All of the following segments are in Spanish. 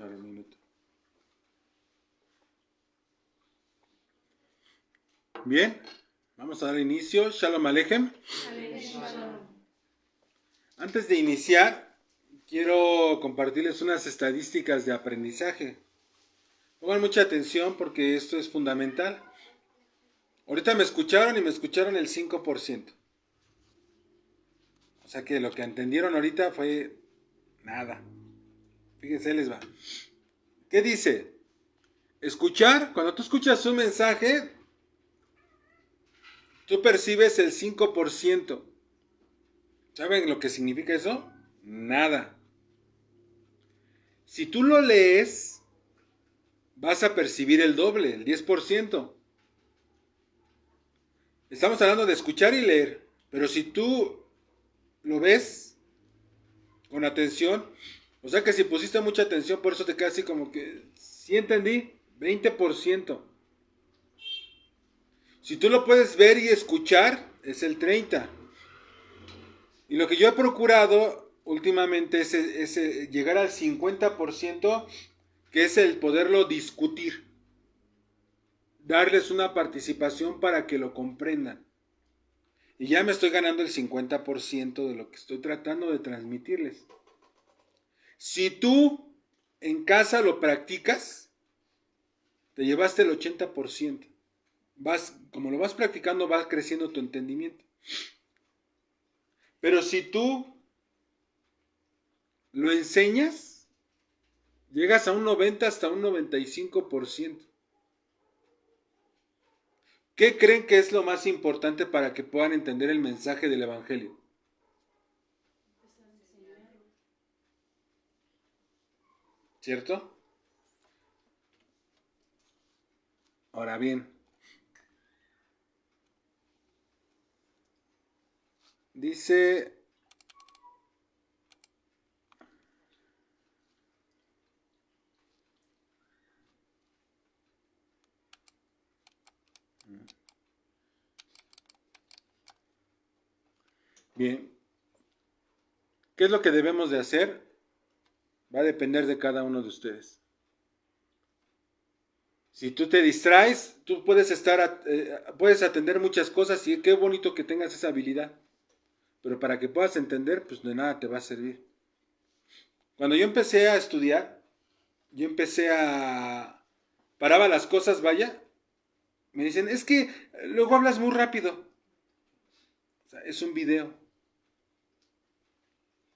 Ahora un minuto. Bien, vamos a dar inicio. Shalom Aleichem. Antes de iniciar, quiero compartirles unas estadísticas de aprendizaje. Pongan mucha atención porque esto es fundamental. Ahorita me escucharon y me escucharon el 5%. O sea que lo que entendieron ahorita fue nada. Fíjense, les va. ¿Qué dice? Escuchar, cuando tú escuchas un mensaje, tú percibes el 5%. ¿Saben lo que significa eso? Nada. Si tú lo lees, vas a percibir el doble, el 10%. Estamos hablando de escuchar y leer, pero si tú lo ves con atención, o sea que si pusiste mucha atención, por eso te queda así como que, sí entendí, 20%. Si tú lo puedes ver y escuchar, es el 30%. Y lo que yo he procurado últimamente es llegar al 50%, que es el poderlo discutir. Darles una participación para que lo comprendan. Y ya me estoy ganando el 50% de lo que estoy tratando de transmitirles. Si tú en casa lo practicas, te llevaste el 80%. Como lo vas practicando, va creciendo tu entendimiento. Pero si tú lo enseñas, llegas a un 90 hasta un 95%. ¿Qué creen que es lo más importante para que puedan entender el mensaje del Evangelio? ¿Cierto? Ahora bien, dice, bien, ¿qué es lo que debemos de hacer? Va a depender de cada uno de ustedes. Si tú te distraes, tú puedes puedes atender muchas cosas y qué bonito que tengas esa habilidad. Pero para que puedas entender, pues de nada te va a servir. Cuando yo empecé a estudiar, paraba las cosas, vaya, me dicen, es que luego hablas muy rápido. O sea, es un video.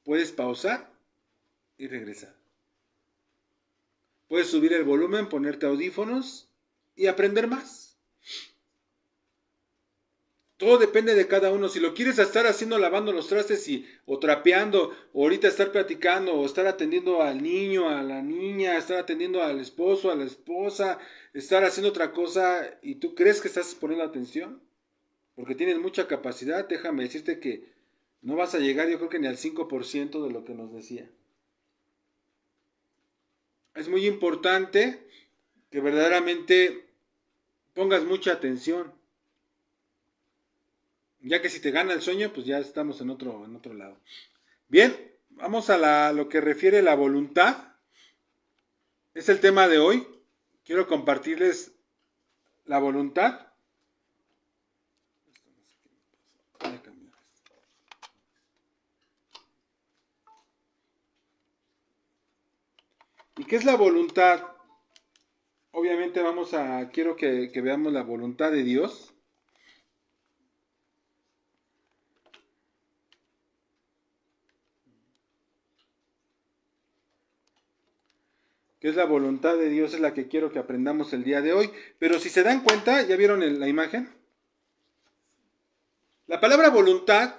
Puedes pausar y regresar. Puedes subir el volumen, ponerte audífonos y aprender más. Todo depende de cada uno. Si lo quieres estar haciendo, lavando los trastes o trapeando, o ahorita estar platicando, o estar atendiendo al niño, a la niña, estar atendiendo al esposo, a la esposa, estar haciendo otra cosa, y tú crees que estás poniendo atención, porque tienes mucha capacidad, déjame decirte que no vas a llegar, yo creo que ni al 5% de lo que nos decía. Es muy importante que verdaderamente pongas mucha atención. Ya que si te gana el sueño, pues ya estamos en otro lado. Bien, vamos a lo que refiere a la voluntad. Es el tema de hoy. Quiero compartirles la voluntad. ¿Y qué es la voluntad? Obviamente quiero que veamos la voluntad de Dios. ¿Qué es la voluntad de Dios? Es la que quiero que aprendamos el día de hoy. Pero si se dan cuenta, ¿ya vieron la imagen? La palabra voluntad,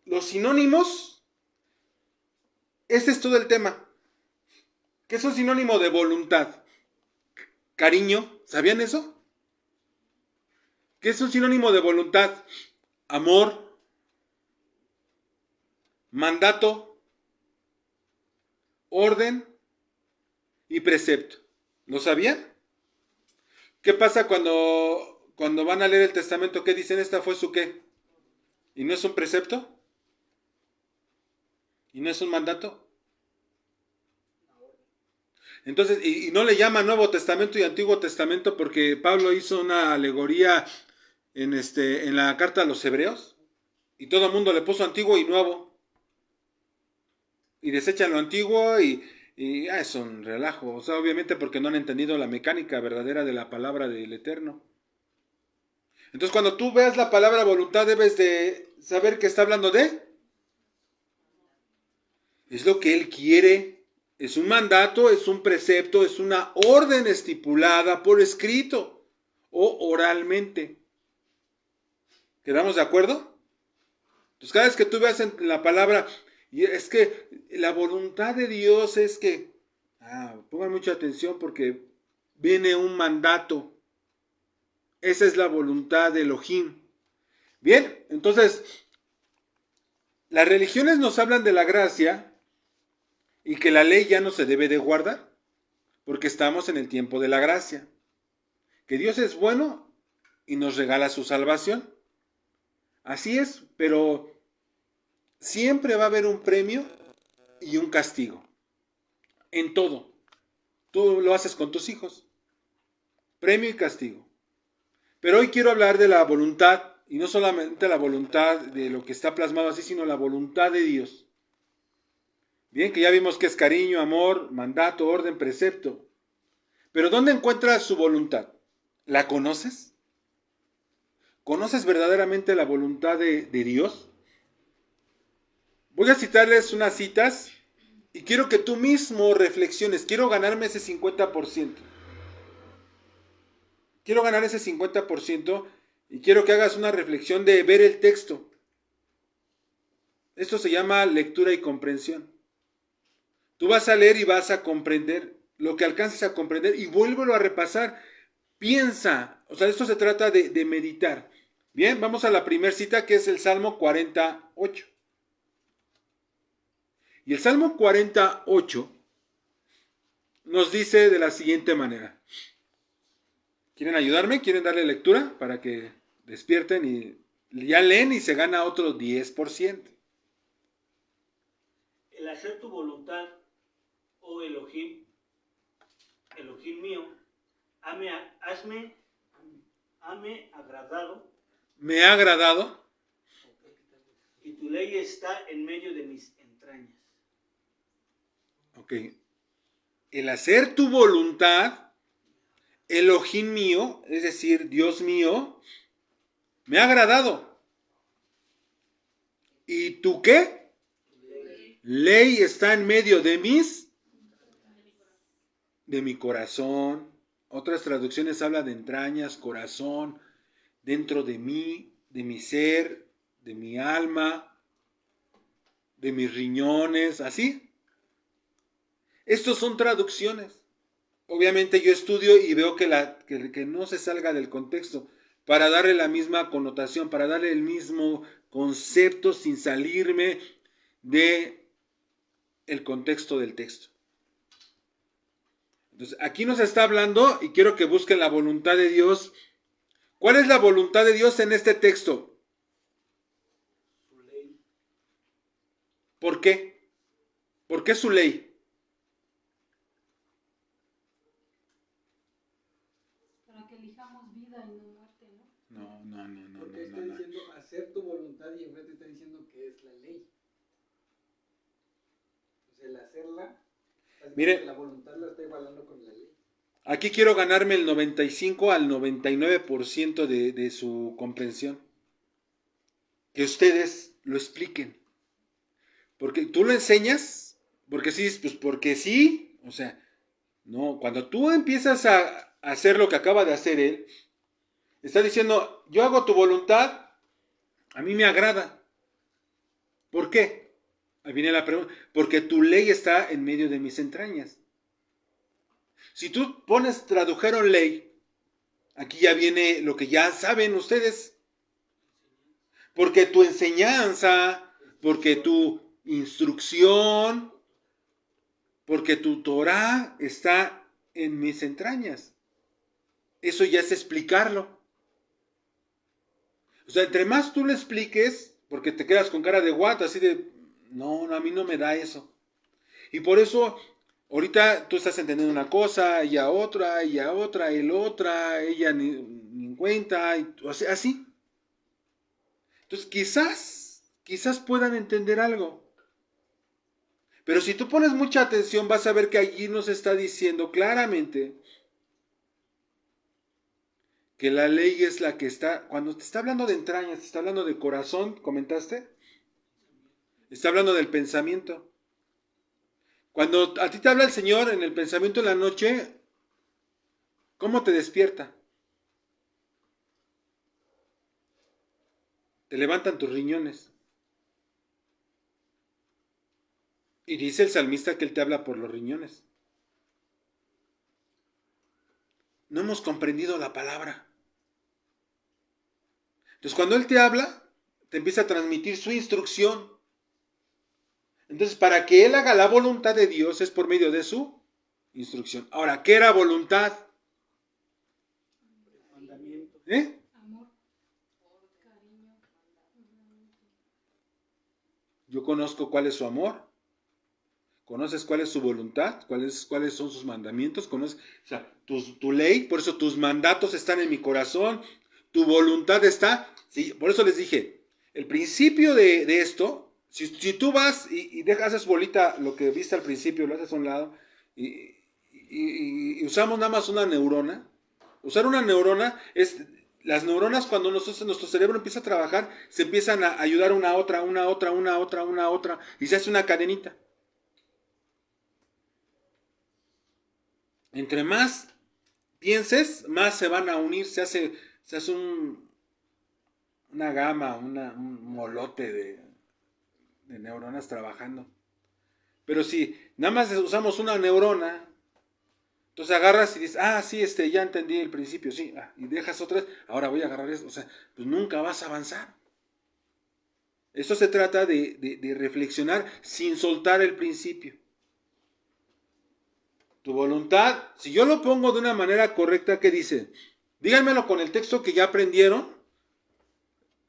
los sinónimos, este es todo el tema. ¿Qué es un sinónimo de voluntad? Cariño, ¿sabían eso? ¿Qué es un sinónimo de voluntad? Amor, mandato, orden y precepto. ¿Lo sabían? ¿Qué pasa cuando van a leer el testamento? ¿Qué dicen? ¿Esta fue su qué? ¿Y no es un precepto? ¿Y no es un mandato? Entonces, y no le llama Nuevo Testamento y Antiguo Testamento porque Pablo hizo una alegoría en la carta a los Hebreos y todo el mundo le puso Antiguo y Nuevo y desechan lo antiguo y es un relajo. O sea, obviamente porque no han entendido la mecánica verdadera de la palabra del Eterno. Entonces, cuando tú veas la palabra voluntad, debes de saber que está hablando de... Es lo que Él quiere. Es un mandato, es un precepto, es una orden estipulada por escrito o oralmente. ¿Quedamos de acuerdo? Entonces, cada vez que tú veas en la palabra, y es que la voluntad de Dios es que... pongan mucha atención porque viene un mandato. Esa es la voluntad de Elohim. Bien, entonces, las religiones nos hablan de la gracia y que la ley ya no se debe de guardar, porque estamos en el tiempo de la gracia. Que Dios es bueno y nos regala su salvación. Así es, pero siempre va a haber un premio y un castigo. En todo. Tú lo haces con tus hijos. Premio y castigo. Pero hoy quiero hablar de la voluntad, y no solamente la voluntad de lo que está plasmado así, sino la voluntad de Dios. Bien, que ya vimos que es cariño, amor, mandato, orden, precepto. Pero ¿dónde encuentras su voluntad? ¿La conoces? ¿Conoces verdaderamente la voluntad de Dios? Voy a citarles unas citas y quiero que tú mismo reflexiones. Quiero ganarme ese 50%. Quiero ganar ese 50% y quiero que hagas una reflexión de ver el texto. Esto se llama lectura y comprensión. Tú vas a leer y vas a comprender lo que alcances a comprender y vuélvelo a repasar. Piensa, o sea, esto se trata de meditar. Bien, vamos a la primera cita que es el Salmo 48. Y el Salmo 48 nos dice de la siguiente manera. ¿Quieren ayudarme? ¿Quieren darle lectura para que despierten y ya leen y se gana otro 10%? El hacer tu voluntad, oh Elohim, Elohim mío, hame agradado. Me ha agradado. Y tu ley está en medio de mis entrañas. Ok. El hacer tu voluntad, Elohim mío, es decir, Dios mío, me ha agradado. ¿Y tú qué? Ley está en medio de mi corazón. Otras traducciones hablan de entrañas, corazón, dentro de mí, de mi ser, de mi alma, de mis riñones, así. Estos son traducciones. Obviamente yo estudio y veo que no se salga del contexto para darle la misma connotación, para darle el mismo concepto sin salirme de el contexto del texto. Entonces, aquí nos está hablando y quiero que busquen la voluntad de Dios. ¿Cuál es la voluntad de Dios en este texto? Su ley. ¿Por qué? ¿Por qué su ley? Para que elijamos vida y no muerte, ¿no? No. Porque está diciendo hacer tu voluntad y enfrente está diciendo que es la ley. O sea, el hacerla, Mire, la voluntad la está igualando con la ley. Aquí quiero ganarme el 95 al 99% de su comprensión. Que ustedes lo expliquen. Porque tú lo enseñas, porque sí, pues porque sí. O sea, no, cuando tú empiezas a hacer lo que acaba de hacer él, está diciendo, yo hago tu voluntad, a mí me agrada. ¿Por qué? Ahí viene la pregunta. Porque tu ley está en medio de mis entrañas. Si tú pones tradujeron ley, aquí ya viene lo que ya saben ustedes. Porque tu enseñanza, porque tu instrucción, porque tu Torah está en mis entrañas. Eso ya es explicarlo. O sea, entre más tú lo expliques, porque te quedas con cara de what, así de, no, a mí no me da eso. Y por eso, ahorita tú estás entendiendo una cosa, ella otra, él otra, ella ni en cuenta, o sea, así. Entonces quizás puedan entender algo. Pero si tú pones mucha atención, vas a ver que allí nos está diciendo claramente que la ley es la que está, cuando te está hablando de entrañas, te está hablando de corazón, ¿comentaste? Está hablando del pensamiento. Cuando a ti te habla el Señor en el pensamiento en la noche, ¿cómo te despierta? Te levantan tus riñones. Y dice el salmista que él te habla por los riñones. No hemos comprendido la palabra. Entonces cuando él te habla, te empieza a transmitir su instrucción. Entonces para que él haga la voluntad de Dios es por medio de su instrucción. Ahora, ¿qué era voluntad? Mandamiento. Amor, cariño. Yo conozco cuál es su amor. ¿Conoces cuál es su voluntad? ¿Cuáles son sus mandamientos? ¿Conoces? O sea, tu ley, por eso tus mandatos están en mi corazón. Tu voluntad está. Sí, por eso les dije, el principio de esto, si tú vas y haces bolita lo que viste al principio, lo haces a un lado, y usamos nada más una neurona. Usar una neurona es. Las neuronas, cuando nuestro cerebro empieza a trabajar, se empiezan a ayudar una a otra, y se hace una cadenita. Entre más pienses, más se van a unir, se hace una gama, un molote de neuronas trabajando. Pero si nada más usamos una neurona, entonces agarras y dices, sí, ya entendí el principio, sí, y dejas otras, ahora voy a agarrar eso, o sea, pues nunca vas a avanzar. Esto se trata de reflexionar sin soltar el principio. Tu voluntad, si yo lo pongo de una manera correcta, ¿qué dice? Díganmelo con el texto que ya aprendieron.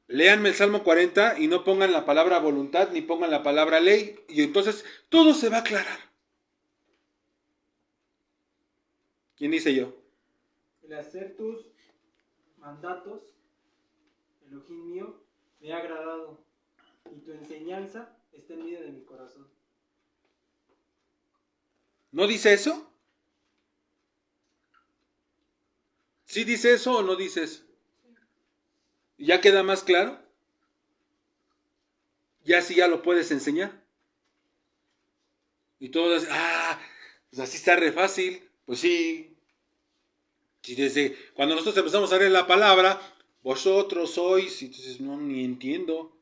Léanme el Salmo 40 y no pongan la palabra voluntad ni pongan la palabra ley. Y entonces todo se va a aclarar. ¿Quién dice yo? El hacer tus mandatos, Elohim mío, me ha agradado, y tu enseñanza está en medio de mi corazón. ¿No dice eso? ¿Sí dice eso o no dice eso? ¿Ya queda más claro? Ya sí ya lo puedes enseñar. Y todos dicen, pues así está re fácil. Pues sí. Si desde cuando nosotros empezamos a leer la palabra, vosotros sois, y entonces no, ni entiendo.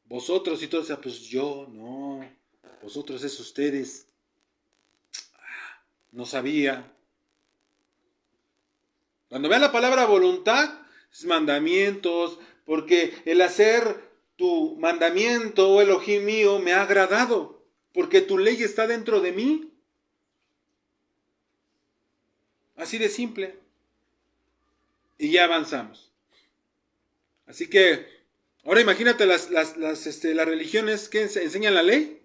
Vosotros y todo, pues yo, no. Vosotros es ustedes. No sabía. Cuando vean la palabra voluntad, es mandamientos, porque el hacer tu mandamiento, Elohim mío, me ha agradado, porque tu ley está dentro de mí. Así de simple. Y ya avanzamos. Así que, ahora imagínate las religiones que enseñan la ley.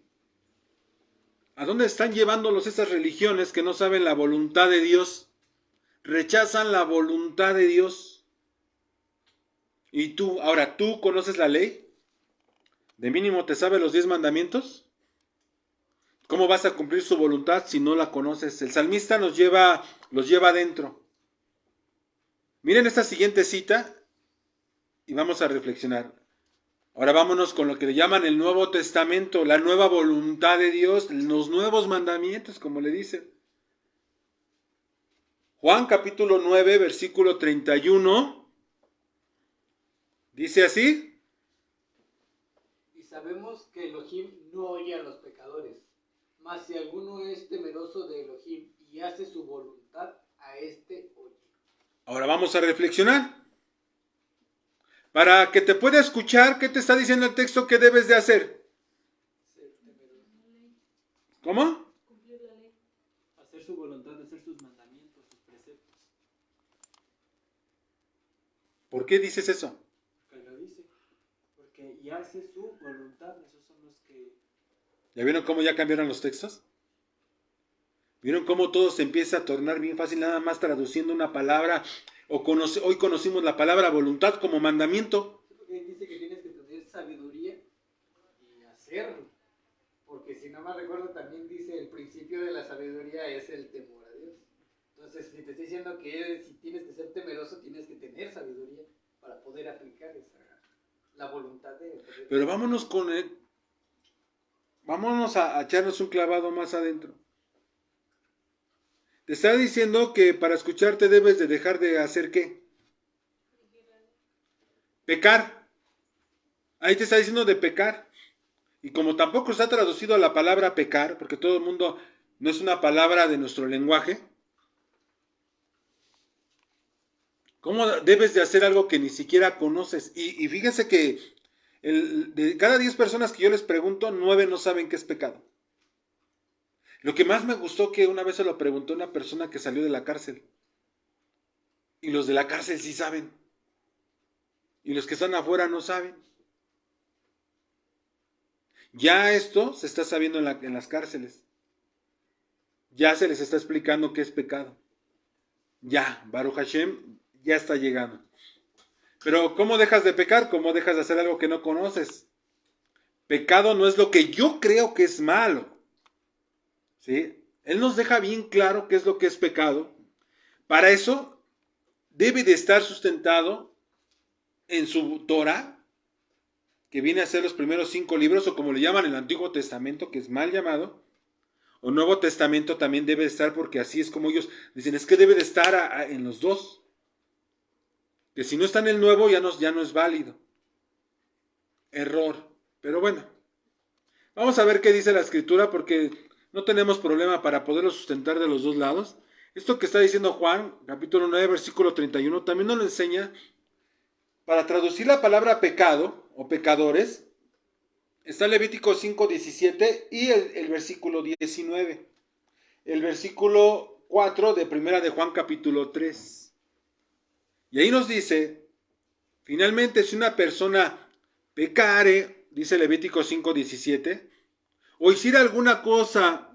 ¿A dónde están llevándolos esas religiones que no saben la voluntad de Dios? Rechazan la voluntad de Dios. Y tú, ahora, ¿tú conoces la ley? ¿De mínimo te sabes los 10 mandamientos? ¿Cómo vas a cumplir su voluntad si no la conoces? El salmista los lleva adentro. Miren esta siguiente cita y vamos a reflexionar. Ahora vámonos con lo que le llaman el Nuevo Testamento, la nueva voluntad de Dios, los nuevos mandamientos, como le dicen. Juan capítulo 9, versículo 31, dice así. Y sabemos que Elohim no oye a los pecadores, mas si alguno es temeroso de Elohim y hace su voluntad, a este oye. Ahora vamos a reflexionar. Para que te pueda escuchar, ¿qué te está diciendo el texto que debes de hacer? Ser temeroso. ¿Cómo? Cumplir la ley. Hacer su voluntad, hacer sus mandamientos, sus preceptos. ¿Por qué dices eso? Que lo dice. Porque y hace su voluntad, esos son los que... ¿Ya vieron cómo ya cambiaron los textos? ¿Vieron cómo todo se empieza a tornar bien fácil nada más traduciendo una palabra? Hoy conocimos la palabra voluntad como mandamiento. Porque dice que tienes que tener sabiduría y hacerlo. Porque si no me recuerdo, también dice el principio de la sabiduría es el temor a Dios. Entonces, si te estoy diciendo que si tienes que ser temeroso, tienes que tener sabiduría para poder aplicar la voluntad de poder. Pero vámonos a echarnos un clavado más adentro. Te está diciendo que para escucharte debes de dejar de hacer ¿qué? Pecar. Ahí te está diciendo de pecar. Y como tampoco está traducido a la palabra pecar, porque todo el mundo no es una palabra de nuestro lenguaje, ¿cómo debes de hacer algo que ni siquiera conoces? Y fíjense que de cada 10 personas que yo les pregunto, 9 no saben qué es pecado. Lo que más me gustó que una vez se lo preguntó una persona que salió de la cárcel. Y los de la cárcel sí saben. Y los que están afuera no saben. Ya esto se está sabiendo en las cárceles. Ya se les está explicando qué es pecado. Ya, Baruch Hashem, ya está llegando. Pero ¿cómo dejas de pecar? ¿Cómo dejas de hacer algo que no conoces? Pecado no es lo que yo creo que es malo. ¿Sí? Él nos deja bien claro qué es lo que es pecado. Para eso debe de estar sustentado en su Torah, que viene a ser los primeros 5 libros, o como le llaman el Antiguo Testamento, que es mal llamado, o Nuevo Testamento también debe de estar, porque así es como ellos dicen, es que debe de estar en los dos. Que si no está en el Nuevo ya no es válido. Error. Pero bueno, vamos a ver qué dice la Escritura, porque no tenemos problema para poderlo sustentar de los dos lados. Esto que está diciendo Juan, capítulo 9, versículo 31, también nos lo enseña. Para traducir la palabra pecado o pecadores, está Levítico 5, 17 y el versículo 19. El versículo 4 de primera de Juan capítulo 3. Y ahí nos dice, finalmente si una persona pecare, dice Levítico 5, 17, o hiciera alguna cosa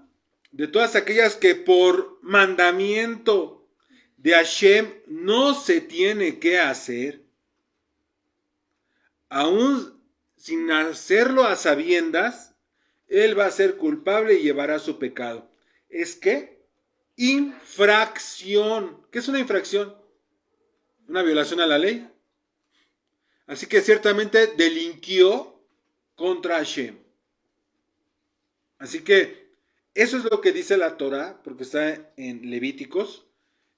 de todas aquellas que por mandamiento de Hashem no se tiene que hacer, aún sin hacerlo a sabiendas, él va a ser culpable y llevará su pecado. ¿Es qué? Infracción. ¿Qué es una infracción? Una violación a la ley. Así que ciertamente delinquió contra Hashem. Así que eso es lo que dice la Torah, porque está en Levíticos.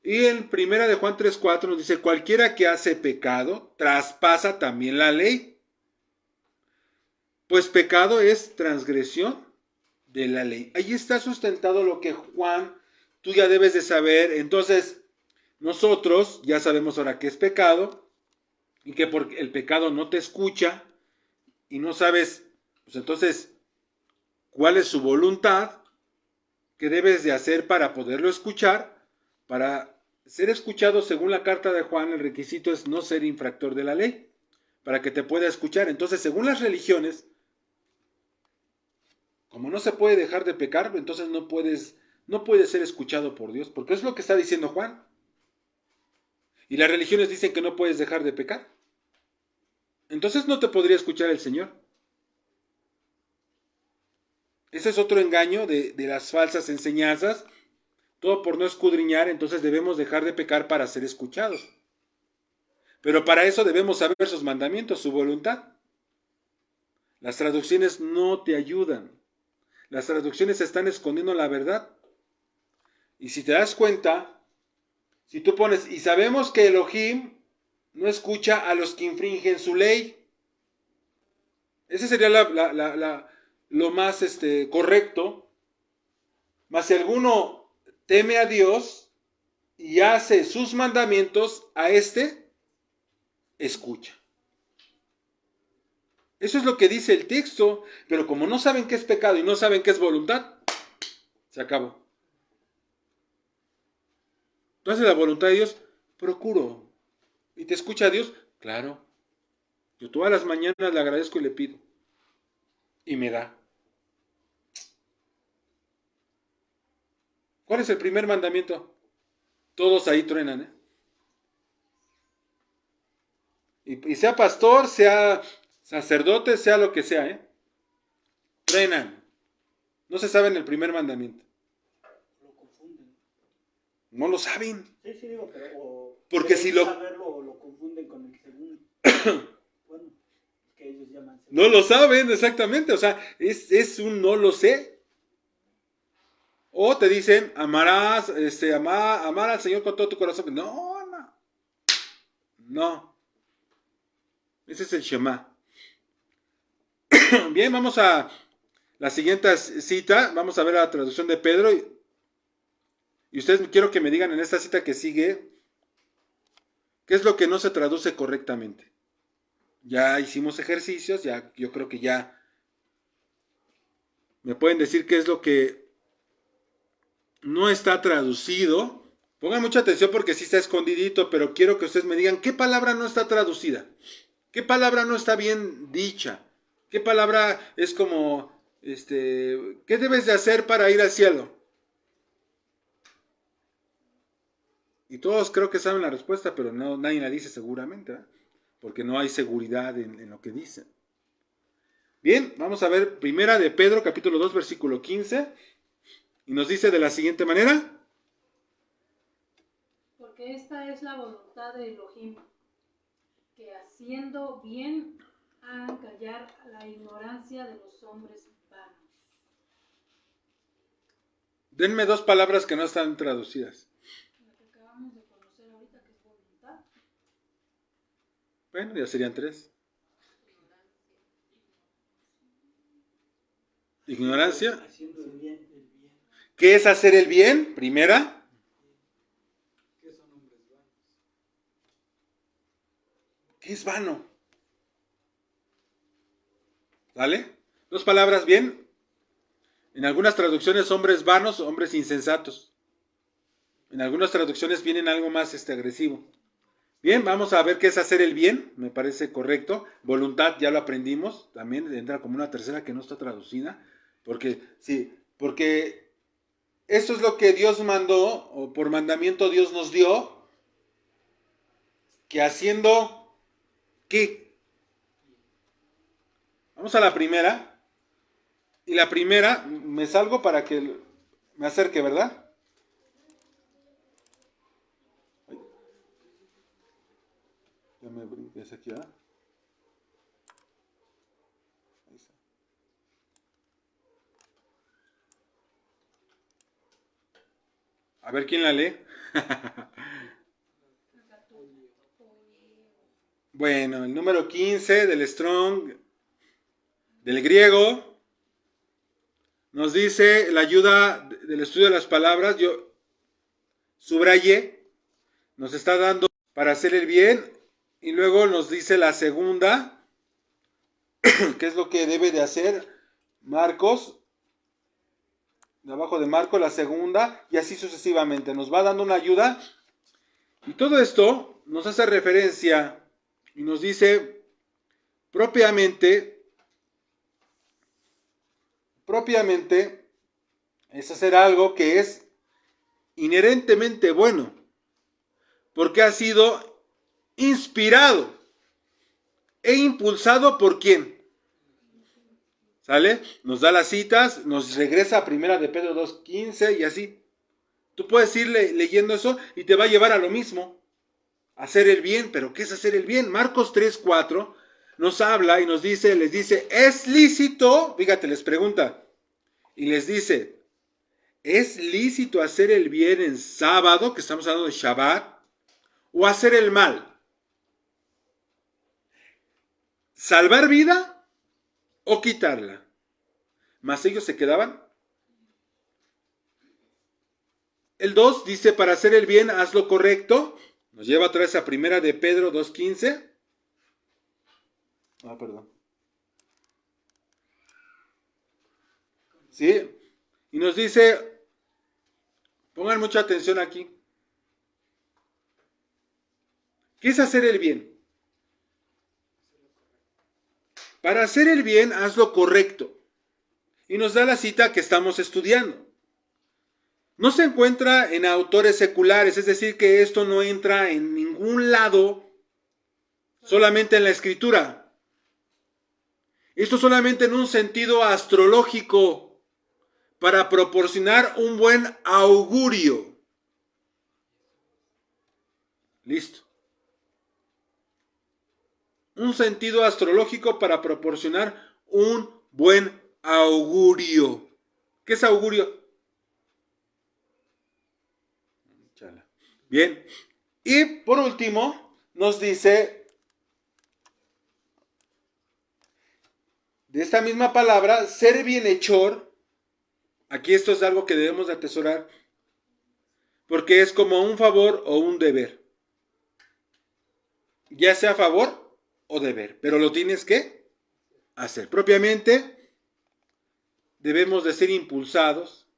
Y en primera de Juan 3:4 nos dice, cualquiera que hace pecado, traspasa también la ley. Pues pecado es transgresión de la ley. Ahí está sustentado lo que Juan, tú ya debes de saber. Entonces, nosotros ya sabemos ahora qué es pecado, y que porque el pecado no te escucha, y no sabes, pues entonces, cuál es su voluntad, qué debes de hacer para poderlo escuchar. Para ser escuchado según la carta de Juan, el requisito es no ser infractor de la ley, para que te pueda escuchar. Entonces, según las religiones, como no se puede dejar de pecar, entonces no puedes ser escuchado por Dios, porque es lo que está diciendo Juan. Y las religiones dicen que no puedes dejar de pecar. Entonces no te podría escuchar el Señor. Ese es otro engaño de las falsas enseñanzas. Todo por no escudriñar, entonces debemos dejar de pecar para ser escuchados. Pero para eso debemos saber sus mandamientos, su voluntad. Las traducciones no te ayudan. Las traducciones están escondiendo la verdad. Y si te das cuenta, si tú pones, y sabemos que Elohim no escucha a los que infringen su ley. Ese sería lo más correcto. Mas si alguno teme a Dios y hace sus mandamientos, a escucha. Eso es lo que dice el texto, pero como no saben qué es pecado y no saben qué es voluntad, se acabó. Entonces la voluntad de Dios, procuro. ¿Y te escucha Dios? Claro. Yo todas las mañanas le agradezco y le pido. Y me da. ¿Cuál es el primer mandamiento? Todos ahí truenan, ¿eh? Y sea pastor, sea sacerdote, sea lo que sea, ¿eh? Truenan. No se saben el primer mandamiento. Lo confunden. No lo saben. Sí, sí, digo, pero Porque si lo... saberlo o lo confunden con el segundo. Bueno, es que ellos llaman segundo. No lo saben exactamente, o sea, es un no lo sé. O te dicen, amarás, amar al Señor con todo tu corazón. No, no. No. Ese es el Shema. Bien, vamos a la siguiente cita. Vamos a ver la traducción de Pedro. Y ustedes quiero que me digan en esta cita que sigue, ¿qué es lo que no se traduce correctamente? Ya hicimos ejercicios, ya yo creo que ya me pueden decir qué es lo que no está traducido. Pongan mucha atención porque sí está escondidito, pero quiero que ustedes me digan qué palabra no está traducida, qué palabra no está bien dicha, qué palabra es como, ¿qué debes de hacer para ir al cielo? Y todos creo que saben la respuesta, pero no, nadie la dice seguramente, ¿eh? Porque no hay seguridad en lo que dicen. Bien, vamos a ver primera de Pedro, capítulo 2, versículo 15. Y nos dice de la siguiente manera. Porque esta es la voluntad de Elohim, que haciendo bien hagan callar la ignorancia de los hombres vanos. Denme dos palabras que no están traducidas. La que acabamos de conocer ahorita, que es voluntad. Bueno, ya serían tres. Ignorancia. Haciendo el bien. ¿Qué es hacer el bien? Primera. ¿Qué son hombres vanos? ¿Qué es vano? ¿Vale? Dos palabras bien. En algunas traducciones hombres vanos, hombres insensatos. En algunas traducciones vienen algo más agresivo. Bien, vamos a ver qué es hacer el bien. Me parece correcto. Voluntad, ya lo aprendimos. También entra como una tercera que no está traducida. Porque esto es lo que Dios mandó, o por mandamiento Dios nos dio, que haciendo, ¿qué? Vamos a la primera. Y la primera, me salgo para que me acerque, ¿verdad? Ya me brinques aquí, ¿ah? Ahí está. A ver quién la lee. Bueno, el número 15 del Strong, del griego, nos dice la ayuda del estudio de las palabras. Yo subrayé, nos está dando para hacer el bien. Y luego nos dice la segunda, qué es lo que debe de hacer Marcos. De abajo de Marcos, la segunda, y así sucesivamente. Nos va dando una ayuda. Y todo esto nos hace referencia y nos dice propiamente es hacer algo que es inherentemente bueno, porque ha sido inspirado e impulsado por ¿quién? ¿Sale? Nos da las citas, nos regresa a primera de Pedro 2:15 y así. Tú puedes ir leyendo eso y te va a llevar a lo mismo. Hacer el bien, pero ¿qué es hacer el bien? Marcos 3:4 nos habla y nos dice, les dice, ¿es lícito? Fíjate, les pregunta. Y les dice, ¿es lícito hacer el bien en sábado, que estamos hablando de Shabbat, o hacer el mal? ¿Salvar vida o quitarla? Mas ellos se quedaban. El 2 dice, para hacer el bien, haz lo correcto. Nos lleva otra vez a primera de Pedro 2:15. Perdón. ¿Sí? Y nos dice, pongan mucha atención aquí. ¿Qué es hacer el bien? Para hacer el bien, haz lo correcto. Y nos da la cita que estamos estudiando. No se encuentra en autores seculares, es decir, que esto no entra en ningún lado, solamente en la escritura. Esto solamente en un sentido astrológico, para proporcionar un buen augurio. Listo. Un sentido astrológico para proporcionar un buen augurio. ¿Qué es augurio? Bien. Y por último, nos dice, de esta misma palabra, ser bienhechor. Aquí esto es algo que debemos de atesorar, porque es como un favor o un deber. Ya sea favor o deber, pero lo tienes que hacer. Propiamente, debemos de ser impulsados.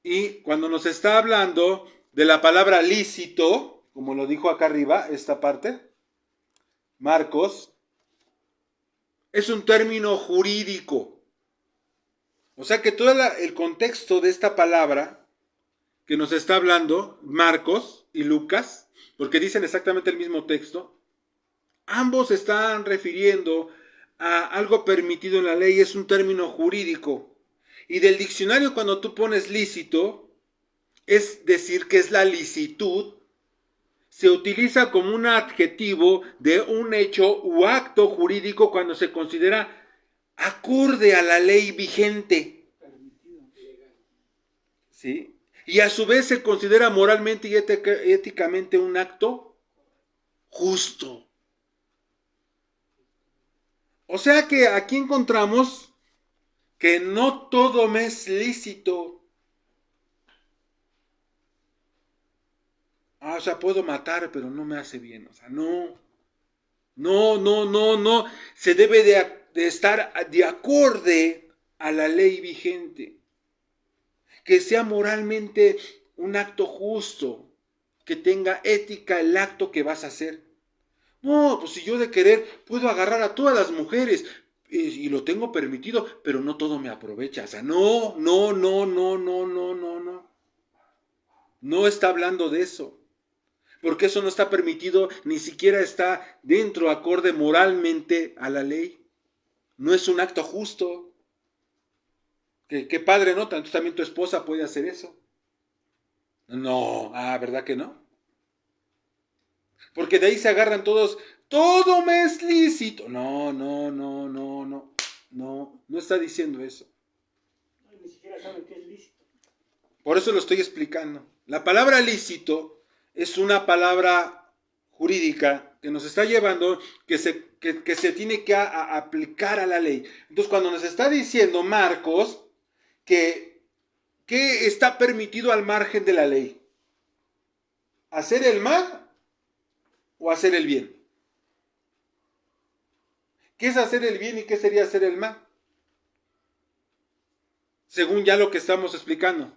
Y cuando nos está hablando de la palabra lícito, como lo dijo acá arriba, esta parte, Marcos, es un término jurídico. O sea que todo el contexto de esta palabra que nos está hablando Marcos y Lucas, porque dicen exactamente el mismo texto, ambos están refiriendo a algo permitido en la ley, es un término jurídico. Y del diccionario, cuando tú pones lícito, es decir que es la licitud, se utiliza como un adjetivo de un hecho u acto jurídico cuando se considera acorde a la ley vigente. ¿Sí? Y a su vez se considera moralmente y éticamente un acto justo. O sea que aquí encontramos que no todo me es lícito. O sea, puedo matar, pero no me hace bien. O sea, no. No. Se debe de estar de acorde a la ley vigente. Que sea moralmente un acto justo. Que tenga ética el acto que vas a hacer. No, pues si yo de querer puedo agarrar a todas las mujeres y lo tengo permitido, pero no todo me aprovecha. O sea, no. No está hablando de eso. Porque eso no está permitido, ni siquiera está dentro, acorde moralmente a la ley. No es un acto justo. ¿Qué padre, no? Entonces también tu esposa puede hacer eso. No, ¿verdad que no? Porque de ahí se agarran todos, todo me es lícito. No está diciendo eso. Ni siquiera saben qué es lícito. Por eso lo estoy explicando. La palabra lícito es una palabra jurídica que nos está llevando, que se tiene que aplicar a la ley. Entonces, cuando nos está diciendo Marcos que está permitido al margen de la ley, ¿hacer el mal o hacer el bien? ¿Qué es hacer el bien y qué sería hacer el mal? Según ya lo que estamos explicando.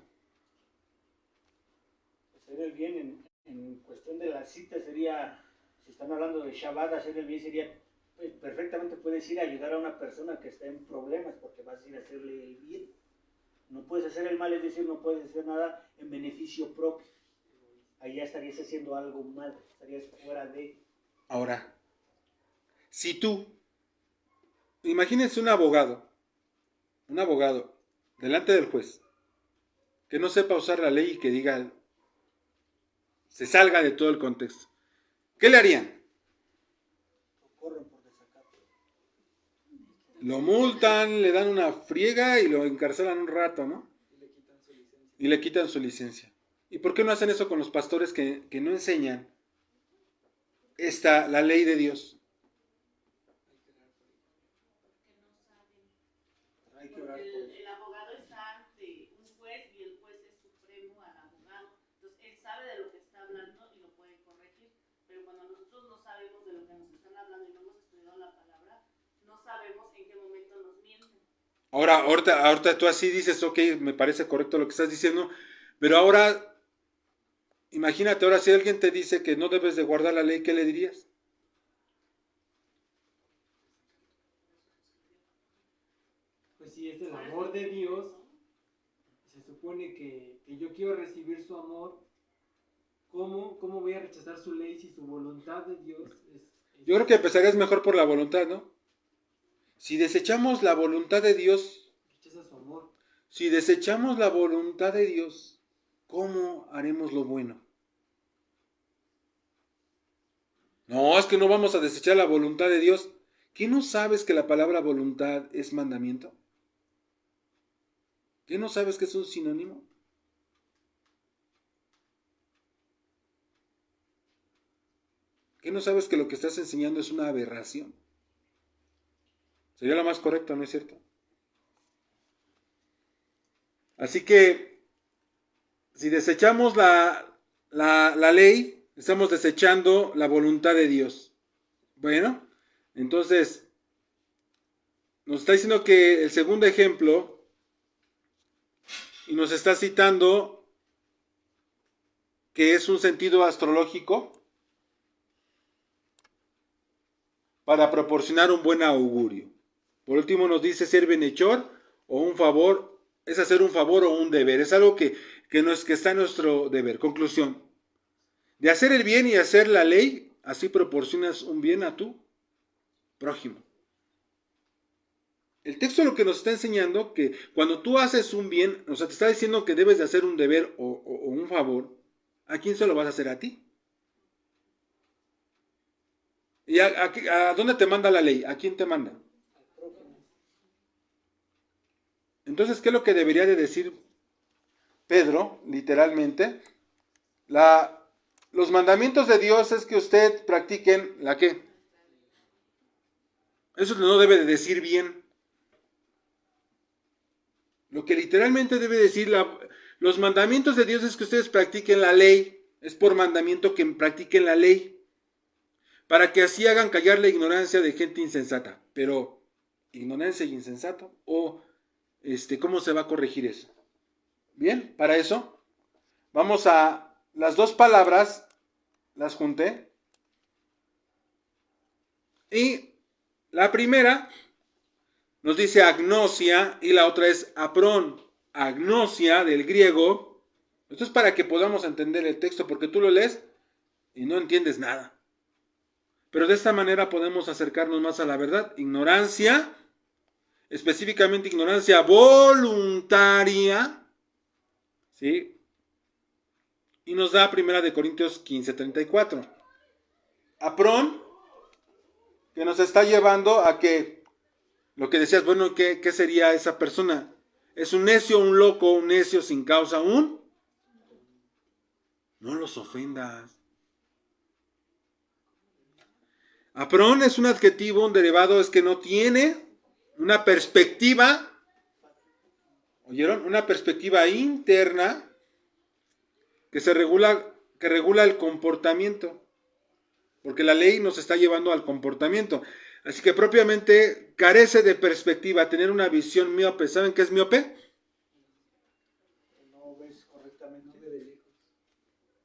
Hacer el bien en cuestión de la cita sería, si están hablando de Shabbat, hacer el bien sería, pues, perfectamente puedes ir a ayudar a una persona que está en problemas porque vas a ir a hacerle el bien. No puedes hacer el mal, es decir, no puedes hacer nada en beneficio propio. Ahí ya estarías haciendo algo mal, estarías fuera de... Ahora, si tú, imagínense un abogado, delante del juez, que no sepa usar la ley y que diga, se salga de todo el contexto. ¿Qué le harían? Corren por desacato. Lo multan, le dan una friega y lo encarcelan un rato, ¿no? Y le quitan su licencia. ¿Y por qué no hacen eso con los pastores que no enseñan la ley de Dios? El abogado está ante un juez y el juez es supremo al abogado. Entonces, él sabe de lo que está hablando y lo puede corregir. Pero cuando nosotros no sabemos de lo que nos están hablando y no hemos estudiado la palabra, no sabemos en qué momento nos mienten. Ahorita tú así dices, ok, me parece correcto lo que estás diciendo, pero ahora, imagínate, ahora si alguien te dice que no debes de guardar la ley, ¿qué le dirías? Pues si es el amor de Dios, se supone supone que yo quiero recibir su amor, ¿cómo voy a rechazar su ley si su voluntad de Dios es... Yo creo que empezarías mejor por la voluntad, ¿no? Si desechamos la voluntad de Dios, rechaza su amor? si desechamos la voluntad de Dios, ¿cómo haremos lo bueno? No, es que no vamos a desechar la voluntad de Dios. ¿Qué no sabes que la palabra voluntad es mandamiento? ¿Qué no sabes que es un sinónimo? ¿Qué no sabes que lo que estás enseñando es una aberración? Sería lo más correcto, ¿no es cierto? Así que, si desechamos la ley, estamos desechando la voluntad de Dios. Bueno, entonces, nos está diciendo que el segundo ejemplo, y nos está citando que es un sentido astrológico para proporcionar un buen augurio. Por último nos dice ser bienhechor o un favor, es hacer un favor o un deber, es algo que está en nuestro deber. Conclusión, de hacer el bien y hacer la ley, así proporcionas un bien a tu prójimo. El texto lo que nos está enseñando que cuando tú haces un bien, o sea, te está diciendo que debes de hacer un deber o un favor, ¿a quién se lo vas a hacer? A ti. ¿Y a dónde te manda la ley? ¿A quién te manda? Entonces, ¿qué es lo que debería de decir Pedro, literalmente? Los mandamientos de Dios es que usted practiquen ¿la qué? Eso no debe de decir bien. Lo que literalmente debe decir los mandamientos de Dios es que ustedes practiquen la ley. Es por mandamiento que practiquen la ley. Para que así hagan callar la ignorancia de gente insensata. Pero, ¿ignorancia y insensato? ¿O cómo se va a corregir eso? Bien, para eso, vamos a las dos palabras, las junté. Y la primera nos dice agnosia y la otra es aprón. Agnosia del griego. Esto es para que podamos entender el texto, porque tú lo lees y no entiendes nada. Pero de esta manera podemos acercarnos más a la verdad. Ignorancia, específicamente ignorancia voluntaria, ¿sí? Y nos da 1 Corintios 15:34. Aprón, que nos está llevando a que, lo que decías, bueno, ¿qué sería esa persona? Es un necio, un loco, un necio sin causa, no los ofendas. Aprón es un adjetivo, un derivado, es que no tiene una perspectiva, ¿oyeron? Una perspectiva interna que regula el comportamiento, porque la ley nos está llevando al comportamiento. Así que propiamente carece de perspectiva, tener una visión miope. ¿Saben qué es miope? No ves correctamente.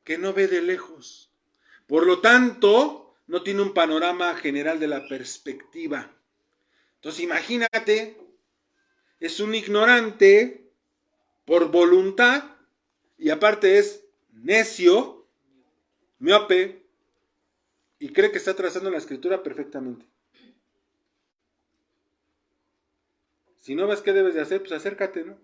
Que no ve de lejos. Por lo tanto, no tiene un panorama general de la perspectiva. Entonces imagínate, es un ignorante por voluntad y aparte es necio, miope, y cree que está trazando la escritura perfectamente. Si no ves qué debes de hacer, pues acércate, ¿no?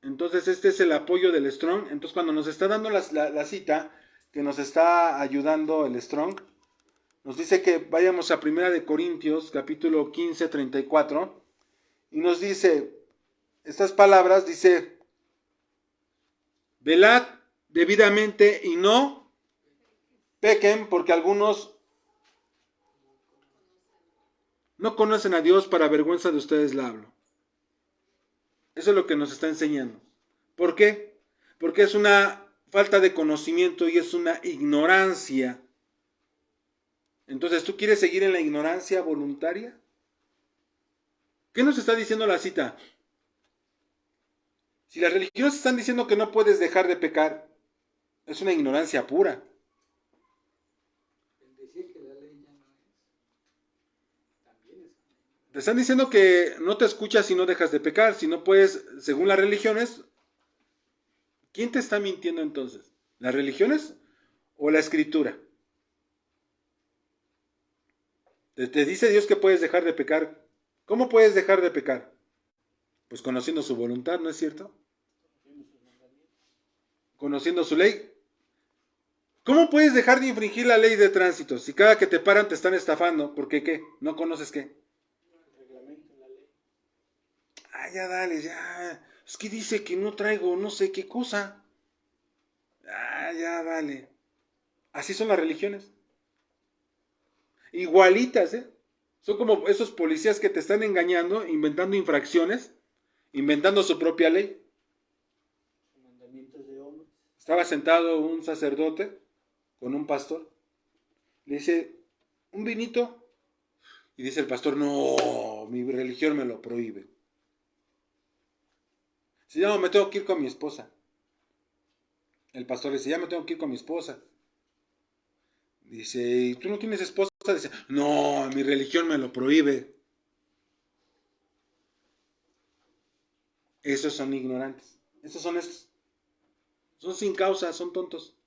Entonces este es el apoyo del Strong. Entonces cuando nos está dando la cita, que nos está ayudando el Strong, nos dice que vayamos a 1 Corintios, capítulo 15, 34, y nos dice, estas palabras, dice, velad debidamente y no pequen, porque algunos no conocen a Dios, para vergüenza de ustedes la hablo. Eso es lo que nos está enseñando. ¿Por qué? Porque es una falta de conocimiento y es una ignorancia. Entonces, ¿tú quieres seguir en la ignorancia voluntaria? ¿Qué nos está diciendo la cita? Si las religiones están diciendo que no puedes dejar de pecar, es una ignorancia pura. El decir que la ley ya no es, también es una ignorancia. Te están diciendo que no te escuchas si no dejas de pecar, si no puedes, según las religiones. ¿Quién te está mintiendo entonces? ¿Las religiones o la escritura? Te dice Dios que puedes dejar de pecar. ¿Cómo puedes dejar de pecar? Pues conociendo su voluntad, ¿no es cierto? Conociendo su ley. ¿Cómo puedes dejar de infringir la ley de tránsito si cada que te paran te están estafando? ¿Porque qué? ¿No conoces qué? El reglamento, la ley. Ah, ya dale, ya. Es que dice que no traigo no sé qué cosa. Ah, ya dale. Así son las religiones. Igualitas, ¿eh? Son como esos policías que te están engañando, inventando infracciones, inventando su propia ley. Mandamientos de hombres. Estaba sentado un sacerdote con un pastor. Le dice, ¿un vinito? Y dice el pastor, no, mi religión me lo prohíbe. Dice, no, me tengo que ir con mi esposa. El pastor le dice, ya me tengo que ir con mi esposa. Dice, ¿y tú no tienes esposa? Dice, no, mi religión me lo prohíbe. Esos son ignorantes. Esos son estos. Son sin causa, son tontos.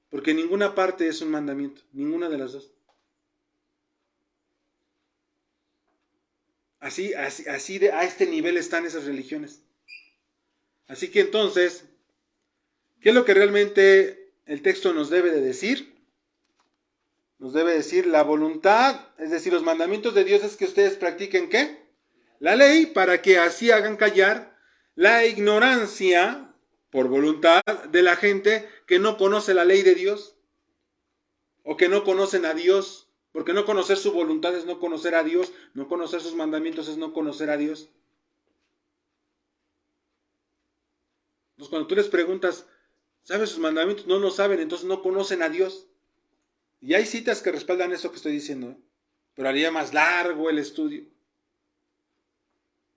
Porque ninguna parte es un mandamiento, ninguna de las dos. A este nivel están esas religiones. Así que entonces, ¿qué es lo que realmente el texto nos debe de decir? Nos debe decir la voluntad, es decir, los mandamientos de Dios es que ustedes practiquen ¿qué? La ley, para que así hagan callar la ignorancia por voluntad de la gente que no conoce la ley de Dios o que no conocen a Dios, porque no conocer su voluntad es no conocer a Dios, no conocer sus mandamientos es no conocer a Dios. Entonces cuando tú les preguntas, ¿sabes sus mandamientos? No lo saben, entonces no conocen a Dios. Y hay citas que respaldan eso que estoy diciendo, ¿eh? Pero haría más largo el estudio.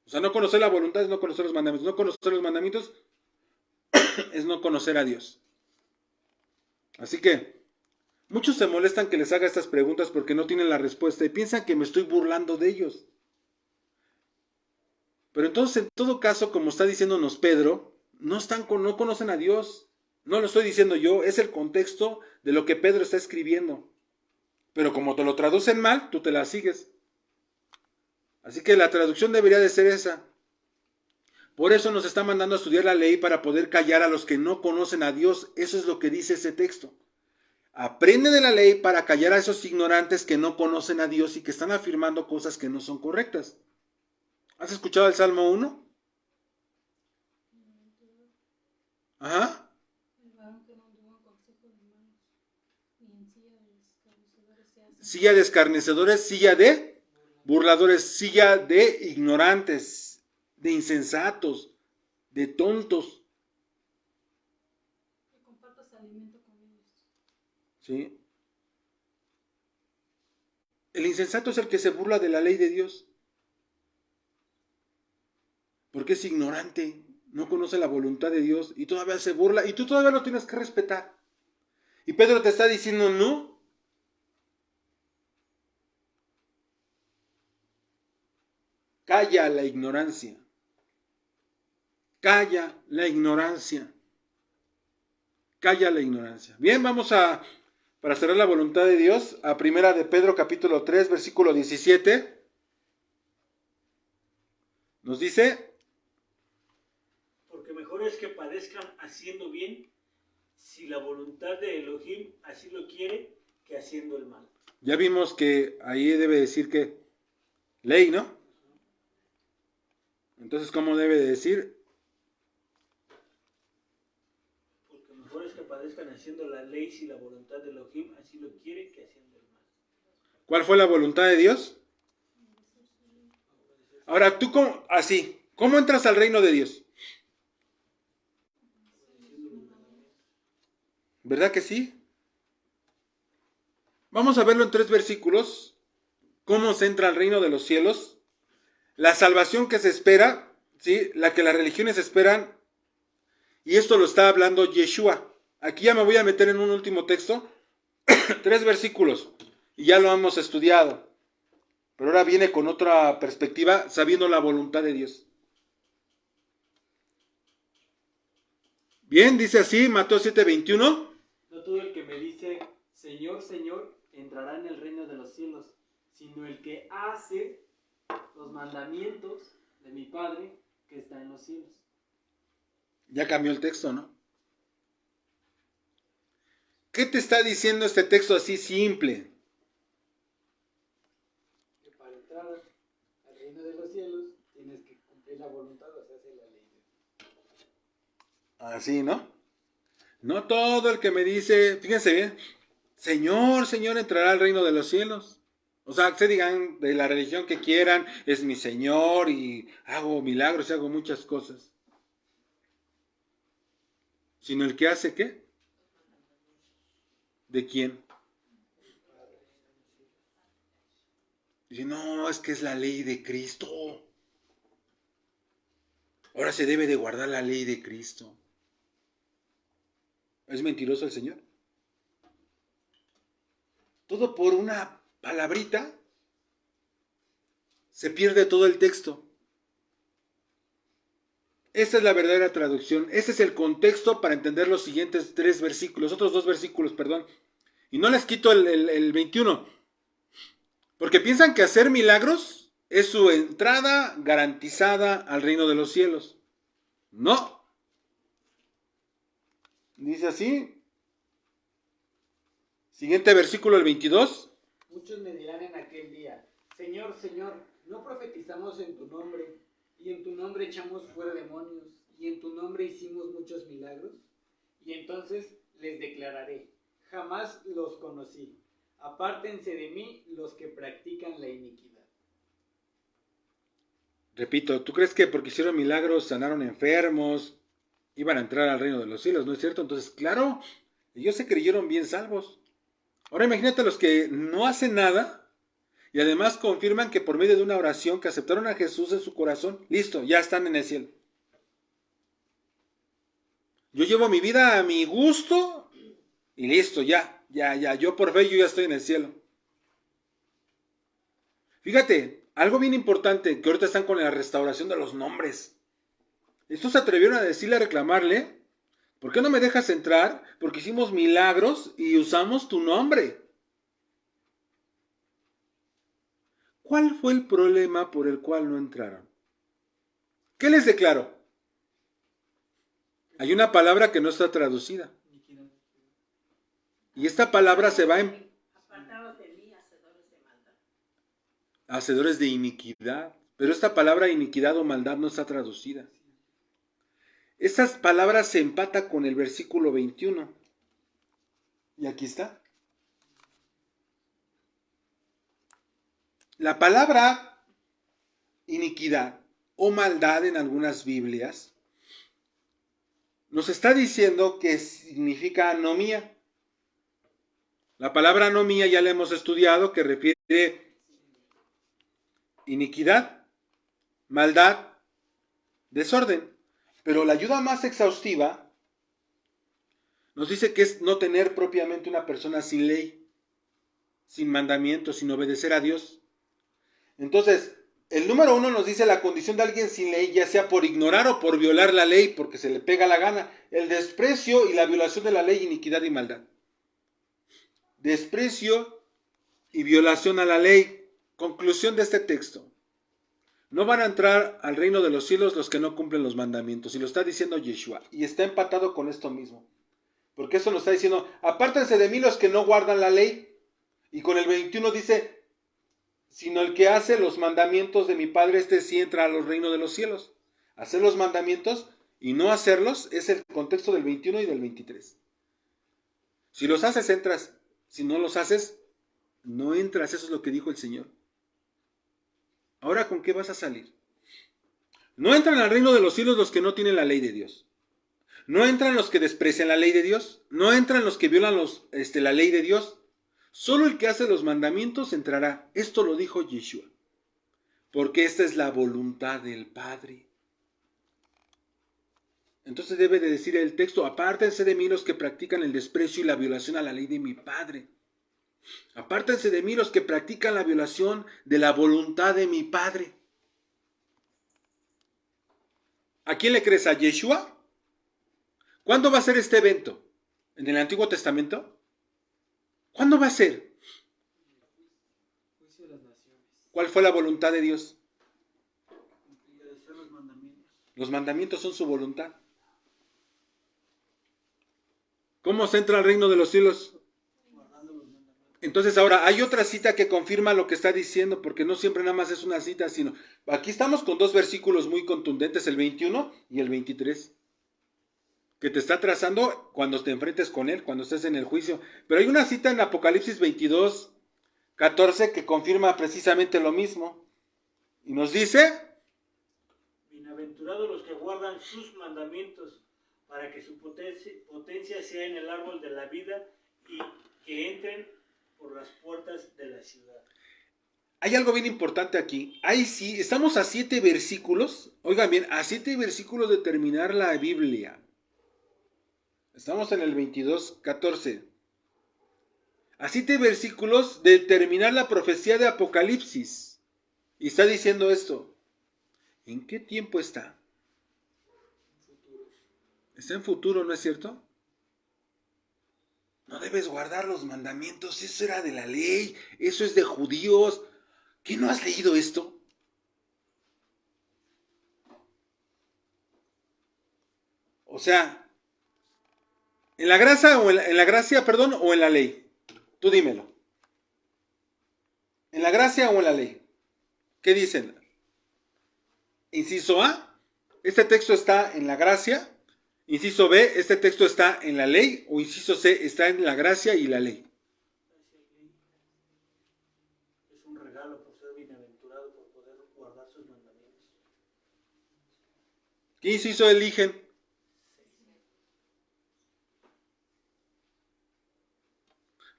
O sea, no conocer la voluntad es no conocer los mandamientos. No conocer los mandamientos es no conocer a Dios. Así que muchos se molestan que les haga estas preguntas porque no tienen la respuesta y piensan que me estoy burlando de ellos. Pero entonces, en todo caso, como está diciéndonos Pedro, no conocen a Dios. No lo estoy diciendo yo, es el contexto de lo que Pedro está escribiendo. Pero como te lo traducen mal, tú te la sigues. Así que la traducción debería de ser esa. Por eso nos está mandando a estudiar la ley para poder callar a los que no conocen a Dios. Eso es lo que dice ese texto. Aprende de la ley para callar a esos ignorantes que no conocen a Dios y que están afirmando cosas que no son correctas. ¿Has escuchado el Salmo 1? Ajá. Silla de escarnecedores, silla de burladores, silla de ignorantes, de insensatos, de tontos. Que compartas alimento con ellos. ¿Sí? El insensato es el que se burla de la ley de Dios. Porque es ignorante, no conoce la voluntad de Dios y todavía se burla y tú todavía lo tienes que respetar. Y Pedro te está diciendo no. Calla la ignorancia. Calla la ignorancia. Calla la ignorancia. Bien, vamos para cerrar la voluntad de Dios, a primera de Pedro capítulo 3, versículo 17. Nos dice, Porque mejor es que padezcan haciendo bien, si la voluntad de Elohim así lo quiere, que haciendo el mal. ya vimos que ahí debe decir que ley, ¿no? Entonces, ¿cómo debe de decir? Porque mejor es que padezcan haciendo la ley, si la voluntad de Elohim así lo quiere, que haciendo el mal. ¿Cuál fue la voluntad de Dios? Ahora, tú, ¿cómo entras al reino de Dios? ¿Verdad que sí? Vamos a verlo en 3 versículos. ¿Cómo se entra al reino de los cielos? La salvación que se espera, ¿sí? La que las religiones esperan. Y esto lo está hablando Yeshua. Aquí ya me voy a meter en un último texto. 3 versículos. y ya lo hemos estudiado. Pero ahora viene con otra perspectiva, sabiendo la voluntad de Dios. Bien, dice así, Mateo 7:21. No todo el que me dice, Señor, Señor, entrará en el reino de los cielos, sino el que hace los mandamientos de mi Padre que está en los cielos. Ya cambió el texto, ¿no? ¿Qué te está diciendo este texto así simple? Que para entrar al reino de los cielos tienes que cumplir la voluntad, o sea, hacer la ley de Dios. Así, ¿no? No todo el que me dice, fíjense bien, Señor, Señor, entrará al reino de los cielos. O sea, que se digan de la religión que quieran, es mi Señor y hago milagros y hago muchas cosas. Sino el que hace, ¿qué? ¿De quién? Dice, no, es que es la ley de Cristo. Ahora se debe de guardar la ley de Cristo. ¿Es mentiroso el Señor? Todo por una palabrita se pierde todo el texto. Esta es la verdadera traducción. Ese es el contexto para entender los siguientes otros dos versículos, perdón. Y no les quito el 21. Porque piensan que hacer milagros es su entrada garantizada al reino de los cielos. No. Dice así. Siguiente versículo, el 22. Muchos me dirán en aquel día, Señor, Señor, ¿no profetizamos en tu nombre? Y en tu nombre echamos fuera demonios, y en tu nombre hicimos muchos milagros. Y entonces les declararé, jamás los conocí. Apártense de mí los que practican la iniquidad. Repito, ¿tú crees que porque hicieron milagros, sanaron enfermos, iban a entrar al reino de los cielos? ¿No es cierto? Entonces, claro, ellos se creyeron bien salvos. Ahora imagínate los que no hacen nada y además confirman que por medio de una oración que aceptaron a Jesús en su corazón, listo, ya están en el cielo. Yo llevo mi vida a mi gusto y listo, ya, yo por fe yo ya estoy en el cielo. Fíjate, algo bien importante, que ahorita están con la restauración de los nombres. Estos se atrevieron a decirle, a reclamarle, ¿por qué no me dejas entrar? Porque hicimos milagros y usamos tu nombre. ¿Cuál fue el problema por el cual no entraron? ¿Qué les declaró? Hay una palabra que no está traducida. Y esta palabra se va en... Apartados de mí, hacedores de maldad. Hacedores de iniquidad. Pero esta palabra iniquidad o maldad no está traducida. Estas palabras se empatan con el versículo 21. Y aquí está. La palabra iniquidad o maldad en algunas Biblias nos está diciendo que significa anomía. La palabra anomía ya la hemos estudiado, que refiere iniquidad, maldad, desorden. Pero la ayuda más exhaustiva nos dice que es no tener propiamente una persona sin ley, sin mandamientos, sin obedecer a Dios. Entonces, el número 1 nos dice la condición de alguien sin ley, ya sea por ignorar o por violar la ley, porque se le pega la gana. El desprecio y la violación de la ley, iniquidad y maldad. Desprecio y violación a la ley. Conclusión de este texto. No van a entrar al reino de los cielos los que no cumplen los mandamientos. Y lo está diciendo Yeshua. Y está empatado con esto mismo. Porque eso nos está diciendo, apártense de mí los que no guardan la ley. Y con el 21 dice, sino el que hace los mandamientos de mi Padre, este sí entra a los reinos de los cielos. Hacer los mandamientos y no hacerlos es el contexto del 21 y del 23. Si los haces, entras. Si no los haces, no entras. Eso es lo que dijo el Señor. Ahora, ¿con qué vas a salir? No entran al reino de los cielos los que no tienen la ley de Dios. No entran los que desprecian la ley de Dios. No entran los que violan la ley de Dios. Solo el que hace los mandamientos entrará. Esto lo dijo Yeshua. Porque esta es la voluntad del Padre. Entonces debe de decir el texto, apártense de mí los que practican el desprecio y la violación a la ley de mi Padre. Apártense de mí los que practican la violación de la voluntad de mi Padre. ¿A quién le crees? ¿A Yeshua? ¿Cuándo va a ser este evento? ¿En el Antiguo Testamento? ¿Cuándo va a ser? Juicio de las naciones. ¿Cuál fue la voluntad de Dios? Obedecer los mandamientos. Los mandamientos son su voluntad. ¿Cómo se entra al reino de los cielos? Guardando los mandamientos. Entonces ahora hay otra cita que confirma lo que está diciendo, porque no siempre nada más es una cita, sino aquí estamos con dos versículos muy contundentes, el 21 y el 23, que te está trazando cuando te enfrentes con él, cuando estés en el juicio. Pero hay una cita en Apocalipsis 22, 14 que confirma precisamente lo mismo. Y nos dice, Bienaventurados los que guardan sus mandamientos, para que su potencia sea en el árbol de la vida y que entren por las puertas de la ciudad. hay algo bien importante aquí. Ahí sí, estamos a 7 versículos, oigan bien, a 7 versículos de terminar la Biblia. Estamos en el 22, 14. A 7 versículos de terminar la profecía de Apocalipsis. Y está diciendo esto. ¿En qué tiempo está? Está en futuro, ¿no es cierto? No debes guardar los mandamientos, eso era de la ley, eso es de judíos. ¿Qué no has leído esto? O sea, ¿en la gracia o en la gracia, perdón, o en la ley? Tú dímelo. ¿En la gracia o en la ley? ¿Qué dicen? Inciso A, este texto está en la gracia. Inciso B, este texto está en la ley. O inciso C, está en la gracia y la ley. Es un regalo por ser bienaventurado, por poder guardar sus mandamientos. ¿Qué inciso eligen?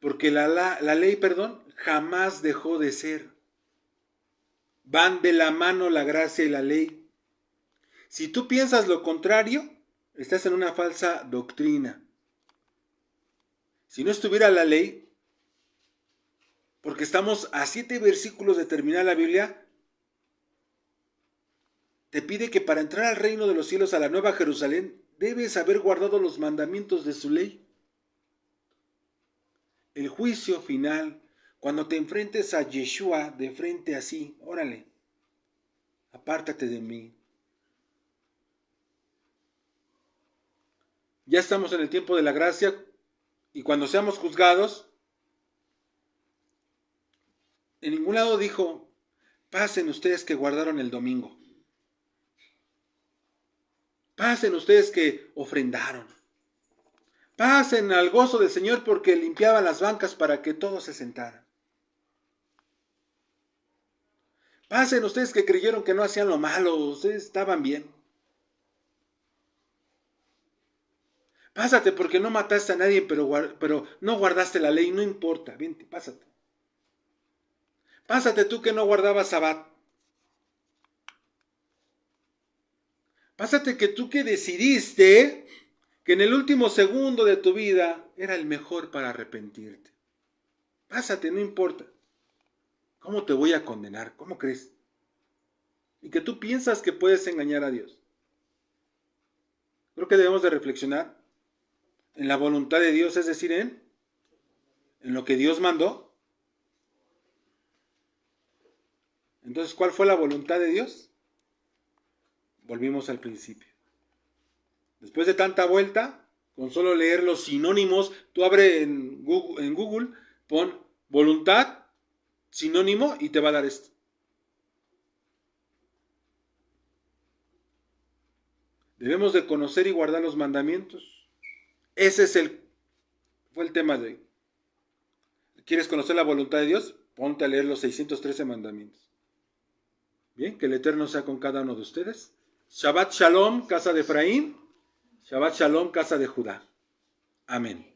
Porque la ley, perdón, jamás dejó de ser. Van de la mano la gracia y la ley. Si tú piensas lo contrario, estás en una falsa doctrina. Si no estuviera la ley, porque estamos a 7 versículos de terminar la Biblia, te pide que para entrar al reino de los cielos, a la nueva Jerusalén, debes haber guardado los mandamientos de su ley. El juicio final, cuando te enfrentes a Yeshua de frente así, órale, apártate de mí. Ya estamos en el tiempo de la gracia y cuando seamos juzgados, en ningún lado dijo, pasen ustedes que guardaron el domingo. Pasen ustedes que ofrendaron. Pasen al gozo del Señor porque limpiaban las bancas para que todos se sentaran. Pasen ustedes que creyeron que no hacían lo malo, ustedes estaban bien. Pásate porque no mataste a nadie, pero no guardaste la ley, no importa, vente, pásate. Pásate tú que no guardabas Sabbat. Pásate que tú que decidiste que en el último segundo de tu vida era el mejor para arrepentirte. Pásate, no importa. ¿Cómo te voy a condenar? ¿Cómo crees? Y que tú piensas que puedes engañar a Dios. Creo que debemos de reflexionar en la voluntad de Dios, es decir, en lo que Dios mandó. Entonces, ¿cuál fue la voluntad de Dios? Volvimos al principio. Después de tanta vuelta, con solo leer los sinónimos, tú abre en Google, pon voluntad, sinónimo, y te va a dar esto. Debemos de conocer y guardar los mandamientos. Ese fue el tema de hoy. ¿Quieres conocer la voluntad de Dios? Ponte a leer los 613 mandamientos. Bien, que el Eterno sea con cada uno de ustedes. Shabbat Shalom, casa de Efraín. Shabbat Shalom, casa de Judá. Amén.